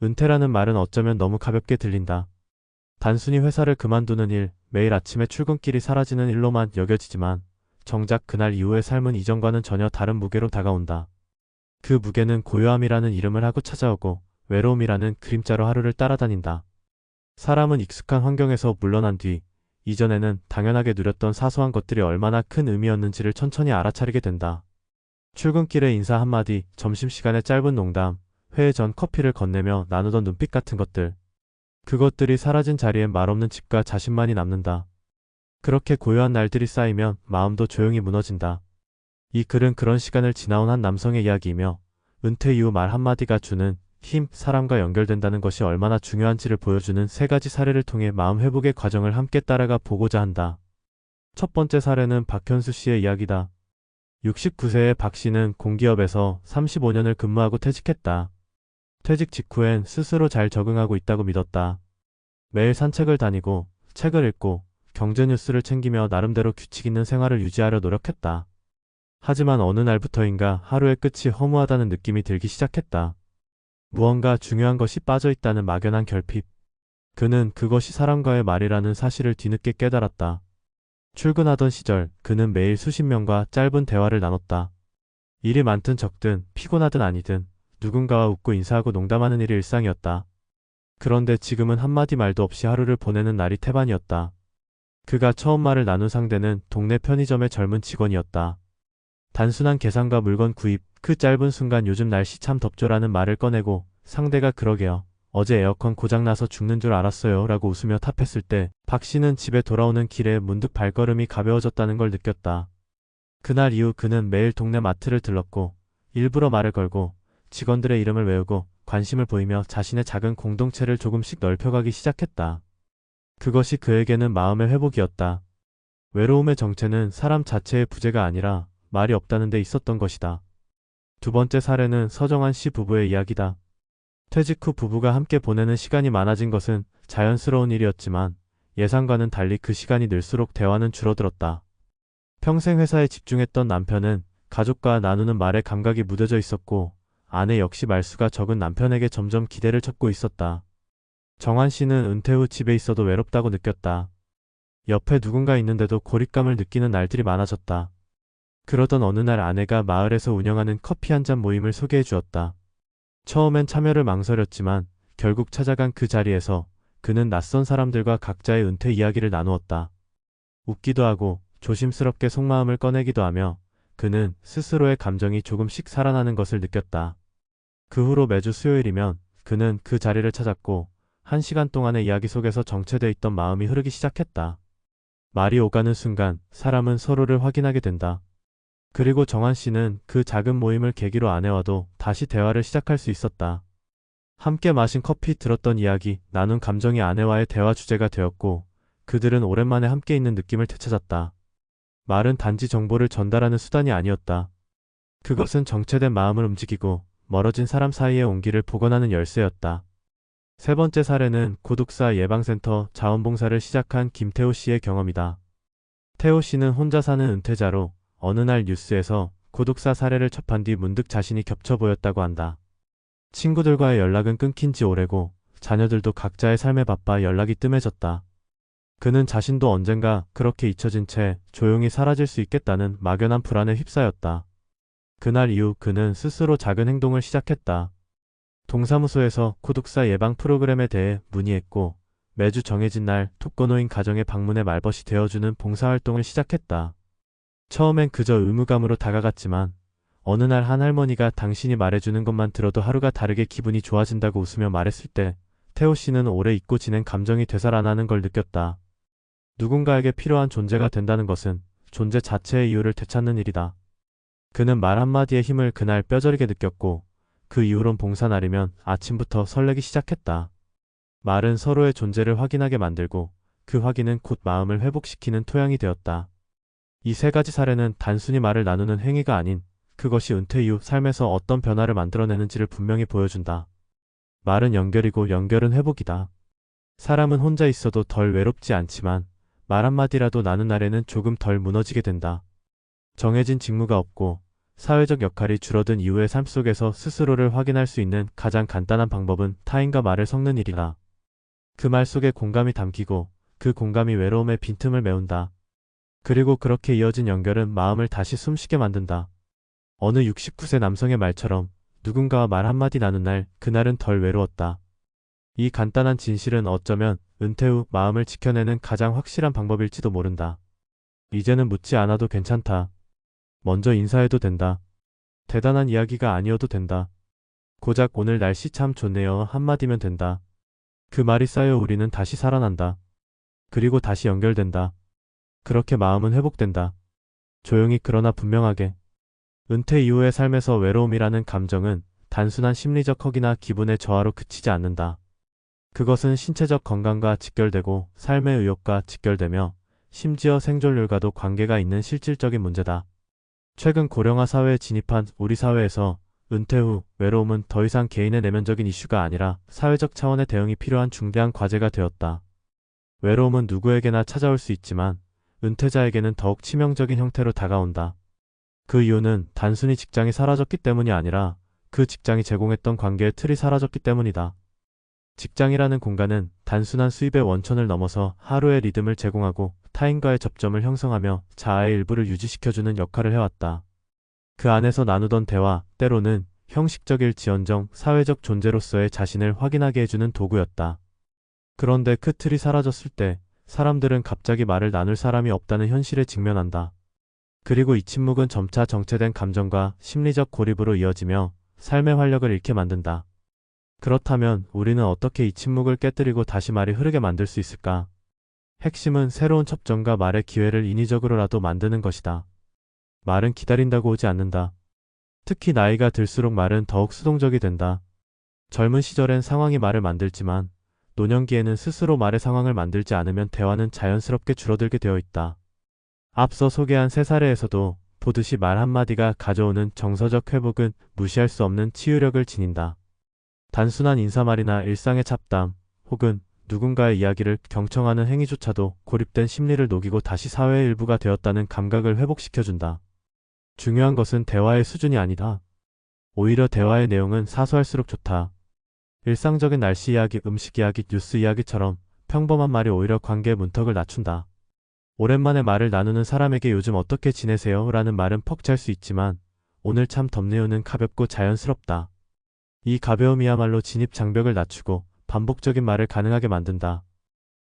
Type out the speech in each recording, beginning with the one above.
은퇴라는 말은 어쩌면 너무 가볍게 들린다. 단순히 회사를 그만두는 일, 매일 아침에 출근길이 사라지는 일로만 여겨지지만 정작 그날 이후의 삶은 이전과는 전혀 다른 무게로 다가온다. 그 무게는 고요함이라는 이름을 하고 찾아오고 외로움이라는 그림자로 하루를 따라다닌다. 사람은 익숙한 환경에서 물러난 뒤 이전에는 당연하게 누렸던 사소한 것들이 얼마나 큰 의미였는지를 천천히 알아차리게 된다. 출근길의 인사 한마디, 점심시간의 짧은 농담, 회의 전 커피를 건네며 나누던 눈빛 같은 것들. 그것들이 사라진 자리엔 말없는 집과 자신만이 남는다. 그렇게 고요한 날들이 쌓이면 마음도 조용히 무너진다. 이 글은 그런 시간을 지나온 한 남성의 이야기이며 은퇴 이후 말 한마디가 주는 힘, 사람과 연결된다는 것이 얼마나 중요한지를 보여주는 세 가지 사례를 통해 마음 회복의 과정을 함께 따라가 보고자 한다. 첫 번째 사례는 박현수 씨의 이야기다. 69세의 박 씨는 공기업에서 35년을 근무하고 퇴직했다. 퇴직 직후엔 스스로 잘 적응하고 있다고 믿었다. 매일 산책을 다니고 책을 읽고 경제 뉴스를 챙기며 나름대로 규칙 있는 생활을 유지하려 노력했다. 하지만 어느 날부터인가 하루의 끝이 허무하다는 느낌이 들기 시작했다. 무언가 중요한 것이 빠져있다는 막연한 결핍. 그는 그것이 사람과의 말이라는 사실을 뒤늦게 깨달았다. 출근하던 시절 그는 매일 수십 명과 짧은 대화를 나눴다. 일이 많든 적든 피곤하든 아니든 누군가와 웃고 인사하고 농담하는 일이 일상이었다. 그런데 지금은 한마디 말도 없이 하루를 보내는 날이 태반이었다. 그가 처음 말을 나눈 상대는 동네 편의점의 젊은 직원이었다. 단순한 계산과 물건 구입, 그 짧은 순간 요즘 날씨 참 덥죠라는 말을 꺼내고 상대가 그러게요. 어제 에어컨 고장나서 죽는 줄 알았어요 라고 웃으며 답했을 때 박 씨는 집에 돌아오는 길에 문득 발걸음이 가벼워졌다는 걸 느꼈다. 그날 이후 그는 매일 동네 마트를 들렀고 일부러 말을 걸고 직원들의 이름을 외우고 관심을 보이며 자신의 작은 공동체를 조금씩 넓혀가기 시작했다. 그것이 그에게는 마음의 회복이었다. 외로움의 정체는 사람 자체의 부재가 아니라 말이 없다는 데 있었던 것이다. 두 번째 사례는 서정환 씨 부부의 이야기다. 퇴직 후 부부가 함께 보내는 시간이 많아진 것은 자연스러운 일이었지만 예상과는 달리 그 시간이 늘수록 대화는 줄어들었다. 평생 회사에 집중했던 남편은 가족과 나누는 말에 감각이 무뎌져 있었고 아내 역시 말수가 적은 남편에게 점점 기대를 쳤고 있었다. 정환 씨는 은퇴 후 집에 있어도 외롭다고 느꼈다. 옆에 누군가 있는데도 고립감을 느끼는 날들이 많아졌다. 그러던 어느 날 아내가 마을에서 운영하는 커피 한 잔 모임을 소개해 주었다. 처음엔 참여를 망설였지만 결국 찾아간 그 자리에서 그는 낯선 사람들과 각자의 은퇴 이야기를 나누었다. 웃기도 하고 조심스럽게 속마음을 꺼내기도 하며 그는 스스로의 감정이 조금씩 살아나는 것을 느꼈다. 그 후로 매주 수요일이면 그는 그 자리를 찾았고 1시간 동안의 이야기 속에서 정체돼 있던 마음이 흐르기 시작했다. 말이 오가는 순간 사람은 서로를 확인하게 된다. 그리고 정환 씨는 그 작은 모임을 계기로 아내와도 다시 대화를 시작할 수 있었다. 함께 마신 커피, 들었던 이야기, 나눈 감정이 아내와의 대화 주제가 되었고 그들은 오랜만에 함께 있는 느낌을 되찾았다. 말은 단지 정보를 전달하는 수단이 아니었다. 그것은 정체된 마음을 움직이고 멀어진 사람 사이의 온기를 복원하는 열쇠였다. 세 번째 사례는 고독사 예방센터 자원봉사를 시작한 김태호 씨의 경험이다. 태호 씨는 혼자 사는 은퇴자로 어느 날 뉴스에서 고독사 사례를 접한 뒤 문득 자신이 겹쳐 보였다고 한다. 친구들과의 연락은 끊긴 지 오래고 자녀들도 각자의 삶에 바빠 연락이 뜸해졌다. 그는 자신도 언젠가 그렇게 잊혀진 채 조용히 사라질 수 있겠다는 막연한 불안에 휩싸였다. 그날 이후 그는 스스로 작은 행동을 시작했다. 동사무소에서 고독사 예방 프로그램에 대해 문의했고 매주 정해진 날 독거노인 가정에 방문해 말벗이 되어주는 봉사활동을 시작했다. 처음엔 그저 의무감으로 다가갔지만 어느 날 한 할머니가 당신이 말해주는 것만 들어도 하루가 다르게 기분이 좋아진다고 웃으며 말했을 때 태호 씨는 오래 잊고 지낸 감정이 되살아나는 걸 느꼈다. 누군가에게 필요한 존재가 된다는 것은 존재 자체의 이유를 되찾는 일이다. 그는 말 한마디의 힘을 그날 뼈저리게 느꼈고 그 이후론 봉사날이면 아침부터 설레기 시작했다. 말은 서로의 존재를 확인하게 만들고 그 확인은 곧 마음을 회복시키는 토양이 되었다. 이 세 가지 사례는 단순히 말을 나누는 행위가 아닌 그것이 은퇴 이후 삶에서 어떤 변화를 만들어내는지를 분명히 보여준다. 말은 연결이고 연결은 회복이다. 사람은 혼자 있어도 덜 외롭지 않지만 말 한마디라도 나눈 날에는 조금 덜 무너지게 된다. 정해진 직무가 없고 사회적 역할이 줄어든 이후의 삶 속에서 스스로를 확인할 수 있는 가장 간단한 방법은 타인과 말을 섞는 일이다. 그 말 속에 공감이 담기고 그 공감이 외로움의 빈틈을 메운다. 그리고 그렇게 이어진 연결은 마음을 다시 숨쉬게 만든다. 어느 69세 남성의 말처럼 누군가와 말 한마디 나눈 날, 그날은 덜 외로웠다. 이 간단한 진실은 어쩌면 은퇴 후 마음을 지켜내는 가장 확실한 방법일지도 모른다. 이제는 묻지 않아도 괜찮다. 먼저 인사해도 된다. 대단한 이야기가 아니어도 된다. 고작 오늘 날씨 참 좋네요 한마디면 된다. 그 말이 쌓여 우리는 다시 살아난다. 그리고 다시 연결된다. 그렇게 마음은 회복된다. 조용히 그러나 분명하게. 은퇴 이후의 삶에서 외로움이라는 감정은 단순한 심리적 허기나 기분의 저하로 그치지 않는다. 그것은 신체적 건강과 직결되고 삶의 의욕과 직결되며 심지어 생존율과도 관계가 있는 실질적인 문제다. 최근 고령화 사회에 진입한 우리 사회에서 은퇴 후 외로움은 더 이상 개인의 내면적인 이슈가 아니라 사회적 차원의 대응이 필요한 중대한 과제가 되었다. 외로움은 누구에게나 찾아올 수 있지만 은퇴자에게는 더욱 치명적인 형태로 다가온다. 그 이유는 단순히 직장이 사라졌기 때문이 아니라 그 직장이 제공했던 관계의 틀이 사라졌기 때문이다. 직장이라는 공간은 단순한 수입의 원천을 넘어서 하루의 리듬을 제공하고 타인과의 접점을 형성하며 자아의 일부를 유지시켜주는 역할을 해왔다. 그 안에서 나누던 대화, 때로는 형식적일지언정 사회적 존재로서의 자신을 확인하게 해주는 도구였다. 그런데 그 틀이 사라졌을 때 사람들은 갑자기 말을 나눌 사람이 없다는 현실에 직면한다. 그리고 이 침묵은 점차 정체된 감정과 심리적 고립으로 이어지며 삶의 활력을 잃게 만든다. 그렇다면 우리는 어떻게 이 침묵을 깨뜨리고 다시 말이 흐르게 만들 수 있을까? 핵심은 새로운 접점과 말의 기회를 인위적으로라도 만드는 것이다. 말은 기다린다고 오지 않는다. 특히 나이가 들수록 말은 더욱 수동적이 된다. 젊은 시절엔 상황이 말을 만들지만 노년기에는 스스로 말의 상황을 만들지 않으면 대화는 자연스럽게 줄어들게 되어 있다. 앞서 소개한 세 사례에서도 보듯이 말 한마디가 가져오는 정서적 회복은 무시할 수 없는 치유력을 지닌다. 단순한 인사말이나 일상의 잡담, 혹은 누군가의 이야기를 경청하는 행위조차도 고립된 심리를 녹이고 다시 사회의 일부가 되었다는 감각을 회복시켜준다. 중요한 것은 대화의 수준이 아니다. 오히려 대화의 내용은 사소할수록 좋다. 일상적인 날씨 이야기, 음식 이야기, 뉴스 이야기처럼 평범한 말이 오히려 관계의 문턱을 낮춘다. 오랜만에 말을 나누는 사람에게 요즘 어떻게 지내세요? 라는 말은 퍽찰 수 있지만 오늘 참 덥네요는 가볍고 자연스럽다. 이 가벼움이야말로 진입 장벽을 낮추고 반복적인 말을 가능하게 만든다.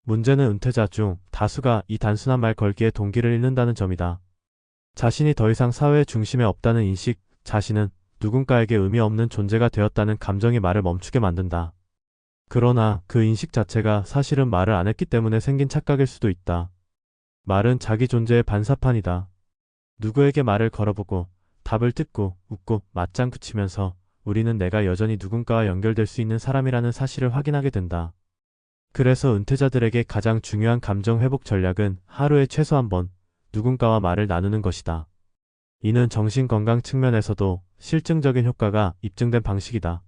문제는 은퇴자 중 다수가 이 단순한 말 걸기에 동기를 잃는다는 점이다. 자신이 더 이상 사회의 중심에 없다는 인식, 자신은 누군가에게 의미 없는 존재가 되었다는 감정이 말을 멈추게 만든다. 그러나 그 인식 자체가 사실은 말을 안 했기 때문에 생긴 착각일 수도 있다. 말은 자기 존재의 반사판이다. 누구에게 말을 걸어보고 답을 듣고 웃고 맞장구 치면서 우리는 내가 여전히 누군가와 연결될 수 있는 사람이라는 사실을 확인하게 된다. 그래서 은퇴자들에게 가장 중요한 감정 회복 전략은 하루에 최소 한 번 누군가와 말을 나누는 것이다. 이는 정신건강 측면에서도 실증적인 효과가 입증된 방식이다.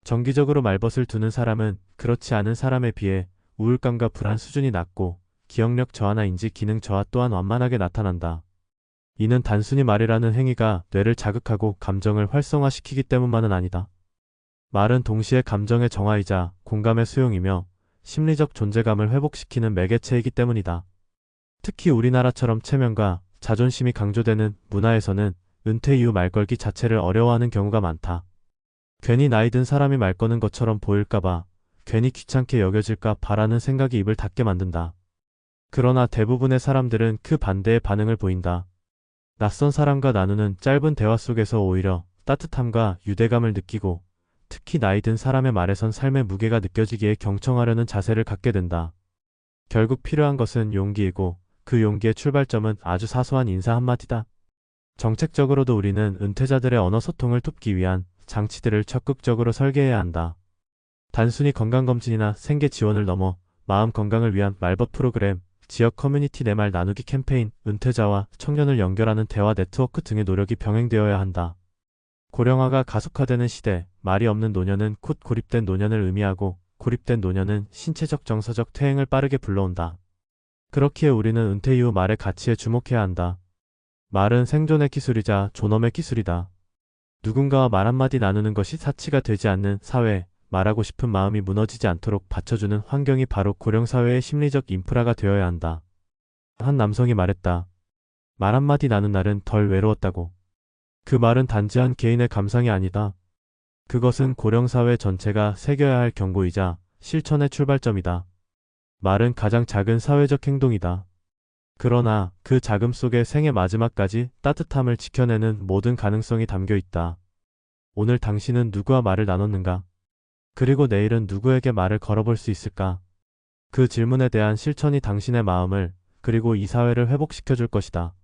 정기적으로 말벗을 두는 사람은 그렇지 않은 사람에 비해 우울감과 불안 수준이 낮고 기억력 저하나 인지 기능 저하 또한 완만하게 나타난다. 이는 단순히 말이라는 행위가 뇌를 자극하고 감정을 활성화시키기 때문만은 아니다. 말은 동시에 감정의 정화이자 공감의 수용이며 심리적 존재감을 회복시키는 매개체이기 때문이다. 특히 우리나라처럼 체면과 자존심이 강조되는 문화에서는 은퇴 이후 말 걸기 자체를 어려워하는 경우가 많다. 괜히 나이 든 사람이 말 거는 것처럼 보일까봐, 괜히 귀찮게 여겨질까 바라는 생각이 입을 닫게 만든다. 그러나 대부분의 사람들은 그 반대의 반응을 보인다. 낯선 사람과 나누는 짧은 대화 속에서 오히려 따뜻함과 유대감을 느끼고 특히 나이 든 사람의 말에선 삶의 무게가 느껴지기에 경청하려는 자세를 갖게 된다. 결국 필요한 것은 용기이고 그 용기의 출발점은 아주 사소한 인사 한마디다. 정책적으로도 우리는 은퇴자들의 언어 소통을 돕기 위한 장치들을 적극적으로 설계해야 한다. 단순히 건강검진이나 생계 지원을 넘어 마음 건강을 위한 말벗 프로그램, 지역 커뮤니티 내 말 나누기 캠페인, 은퇴자와 청년을 연결하는 대화 네트워크 등의 노력이 병행되어야 한다. 고령화가 가속화되는 시대, 말이 없는 노년은 곧 고립된 노년을 의미하고 고립된 노년은 신체적 정서적 퇴행을 빠르게 불러온다. 그렇기에 우리는 은퇴 이후 말의 가치에 주목해야 한다. 말은 생존의 기술이자 존엄의 기술이다. 누군가와 말 한마디 나누는 것이 사치가 되지 않는 사회, 말하고 싶은 마음이 무너지지 않도록 받쳐주는 환경이 바로 고령사회의 심리적 인프라가 되어야 한다. 한 남성이 말했다. 말 한마디 나눈 날은 덜 외로웠다고. 그 말은 단지 한 개인의 감상이 아니다. 그것은 고령사회 전체가 새겨야 할 경고이자 실천의 출발점이다. 말은 가장 작은 사회적 행동이다. 그러나 그 자금 속에 생의 마지막까지 따뜻함을 지켜내는 모든 가능성이 담겨 있다. 오늘 당신은 누구와 말을 나눴는가? 그리고 내일은 누구에게 말을 걸어볼 수 있을까? 그 질문에 대한 실천이 당신의 마음을, 그리고 이 사회를 회복시켜 줄 것이다.